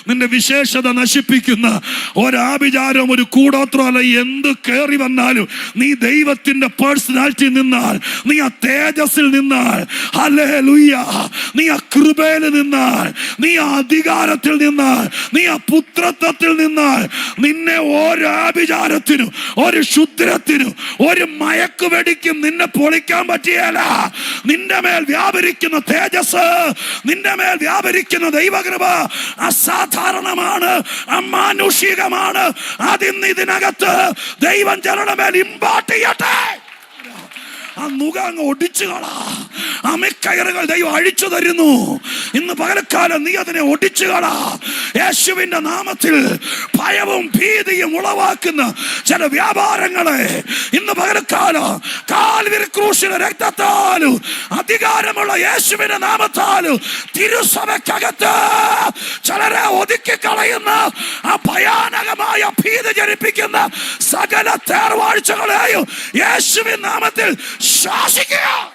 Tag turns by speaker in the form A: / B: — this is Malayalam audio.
A: നിന്റെ വിശേഷത നശിപ്പിക്കുന്ന ഒരാഭിചാരം, ഒരു കൂടോത്രമല്ല, എന്ത് കയറി വന്നാലും നീ ദൈവത്തിന്റെ പേഴ്സണാലിറ്റി നിന്നാൽ, നീ ആ തേജസ്സിൽ നിന്നാൽ, ഹല്ലേലൂയ, നീ ആ കൃപയിൽ നിന്നാൽ, നീ ആ അധികാരത്തിൽ നിന്നാൽ, നീ ആ പുത്രത്വത്തിൽ നിന്നാൽ, നിന്നെ ഒരു ആഭിചാരത്തിനും ഒരു ശുദ്രത്തിനും ഒരു മയക്കുവെടിക്കും നിന്നെ പൊളിക്കാൻ പറ്റിയല്ല. നിന്റെ മേൽ വ്യാപരിക്കുന്ന തേജസ്, നിന്റെ മേൽ വ്യാപരിക്കുന്ന ദൈവകൃപ അസാധാരണമാണ്, അമാനുഷികമാണ്. അതിന്ന് ഇതിനകത്ത് ദൈവം ജനങ്ങളുടെ മേൽ ഇമ്പാർട്ട് ചെയ്യട്ടെ. ആ നുകം അങ്ങ് ഒടിച്ചു കളാ. ആ മെക്കയറുകൾ ദൈവം അഴിച്ചു തരുന്നു. ഇന്ന് പകൽക്കാലം നീ അതിനെ ഒടിച്ചു കളാ. യേശുവിന്റെ നാമത്തിൽ ഭയവും ഭീതിയും ഉളവാക്കുന്ന ചില വ്യാപാരങ്ങളെ ഇന്ന് പകൽക്കാലം കാൽവരി ക്രൂശിലെ രക്തത്താലും അധികാരമുള്ള യേശുവിന്റെ നാമത്താലും തിരുസഭയ്ക്കകത്ത് ചിലരെ ഒതുക്കി കളയുന്ന ആ ഭയാനകമായ ഭീതി ജനിപ്പിക്കുന്ന സകല തേർവാഴ്ചകളെയും യേശുവിൻ നാമത്തിൽ ശാസിക്കുക.